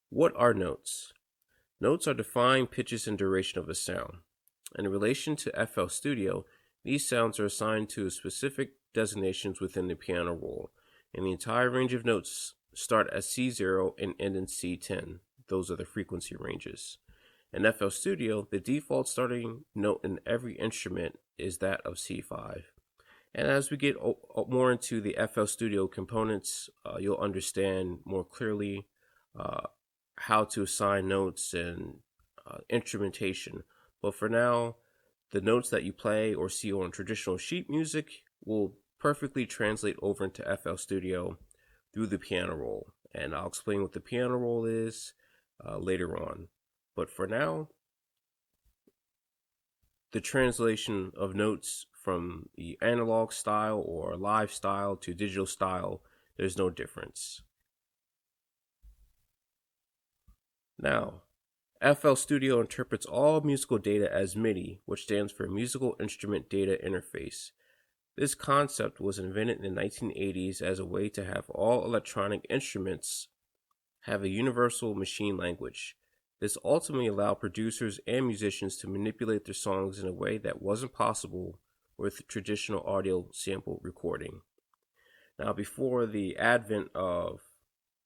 What are notes? Notes are defined pitches and duration of a sound. In relation to FL Studio, these sounds are assigned to specific designations within the piano roll, and the entire range of notes start at C0 and end in C10. Those are the frequency ranges. In FL Studio, the default starting note in every instrument is that of C5. And as we get more into the FL Studio components, you'll understand more clearly uh, how to assign notes and instrumentation. But for now, the notes that you play or see on traditional sheet music will perfectly translate over into FL Studio through the piano roll. And I'll explain what the piano roll is later on. But for now, the translation of notes from the analog style or live style to digital style, there's no difference. Now, FL Studio interprets all musical data as Midi, which stands for Musical Instrument Data Interface. This concept was invented in the 1980s as a way to have all electronic instruments have a universal machine language. This ultimately allowed producers and musicians to manipulate their songs in a way that wasn't possible with traditional audio sample recording. Now, before the advent of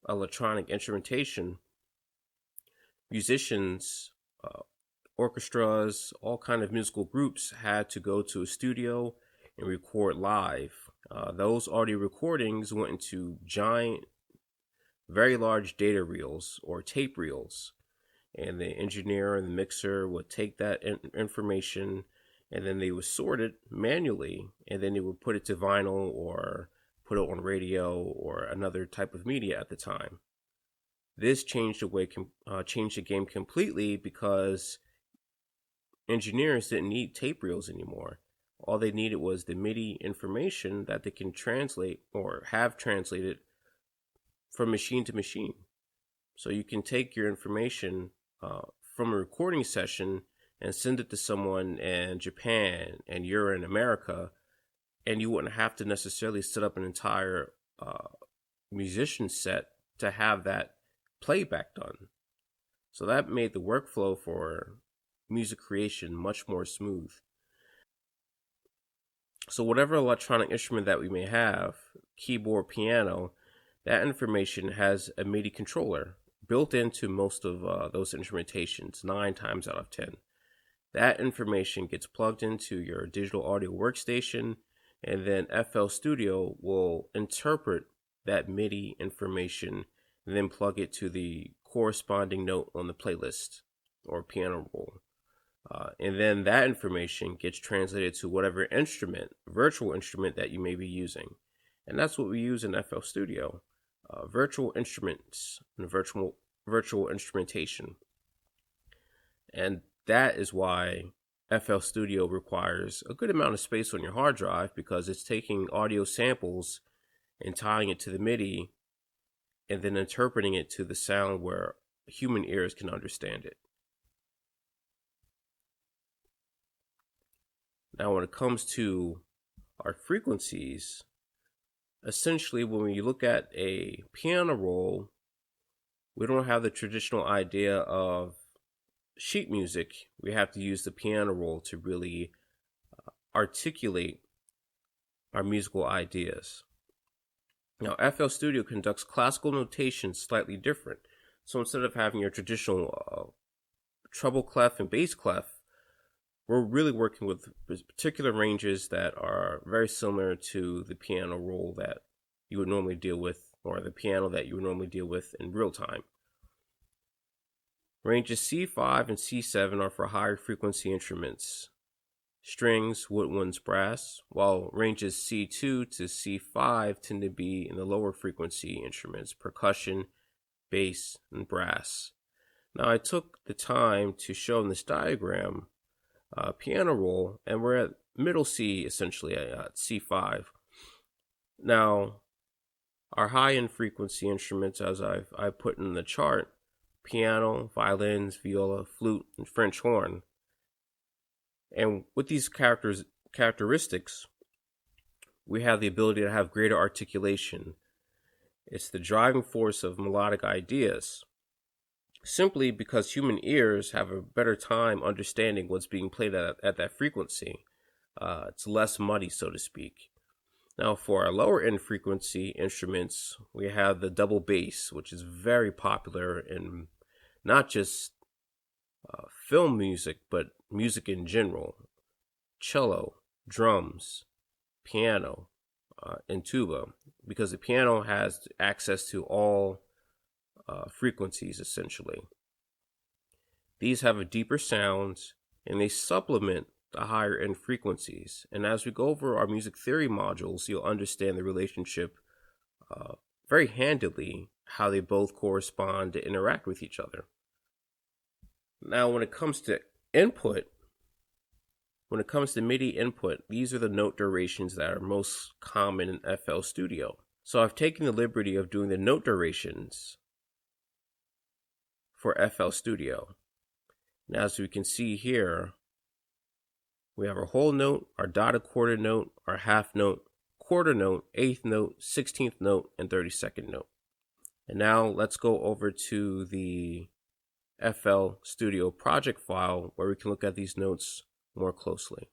electronic instrumentation, musicians, orchestras, all kind of musical groups had to go to a studio and record live. Those audio recordings went into giant, very large data reels or tape reels, and the engineer and the mixer would take that information and then they would sort it manually, and then they would put it to vinyl or put it on radio or another type of media at the time. This changed the game completely because engineers didn't need tape reels anymore. All they needed was the MIDI information that they can translate or have translated from machine to machine. So you can take your information from a recording session and send it to someone in Japan and you're in America, and you wouldn't have to necessarily set up an entire musician set to have that playback done. So that made the workflow for music creation much more smooth. So whatever electronic instrument that we may have, keyboard, piano, that information has a MIDI controller built into most of those instrumentations, 9 times out of 10. That information gets plugged into your digital audio workstation, and then FL Studio will interpret that MIDI information and then plug it to the corresponding note on the playlist or piano roll. And then that information gets translated to whatever instrument, virtual instrument that you may be using. And that's what we use in FL Studio, virtual instruments and virtual instrumentation. And that is why FL Studio requires a good amount of space on your hard drive, because it's taking audio samples and tying it to the MIDI and then interpreting it to the sound where human ears can understand it. Now, when it comes to our frequencies, essentially when we look at a piano roll, we don't have the traditional idea of sheet music. We have to use the piano roll to really articulate our musical ideas. Now, FL Studio conducts classical notation slightly different. So instead of having your traditional treble clef and bass clef, we're really working with particular ranges that are very similar to the piano roll that you would normally deal with, or the piano that you would normally deal with in real time. Ranges C5 and C7 are for higher frequency instruments, strings, woodwinds, brass, while ranges C2 to C5 tend to be in the lower frequency instruments, percussion, bass, and brass. Now, I took the time to show in this diagram piano roll, and we're at middle C, essentially at C5. Now, our high-end frequency instruments, as I've put in the chart, piano, violins, viola, flute, and French horn. And with these characteristics, we have the ability to have greater articulation. It's the driving force of melodic ideas. simply because human ears have a better time understanding what's being played at that frequency. It's less muddy, so to speak. Now, for our lower end frequency instruments, we have the double bass, which is very popular in not just film music, but music in general. Cello, drums, piano, and tuba, because the piano has access to all frequencies essentially. These have a deeper sound and they supplement the higher end frequencies. And as we go over our music theory modules, you'll understand the relationship very handily, how they both correspond to interact with each other. Now, when it comes to input, when it comes to MIDI input, these are the note durations that are most common in FL Studio. So I've taken the liberty of doing the note durations for FL Studio. And as we can see here, we have our whole note, our dotted quarter note, our half note, quarter note, eighth note, 16th note, and 32nd note. And now let's go over to the FL Studio project file where we can look at these notes more closely.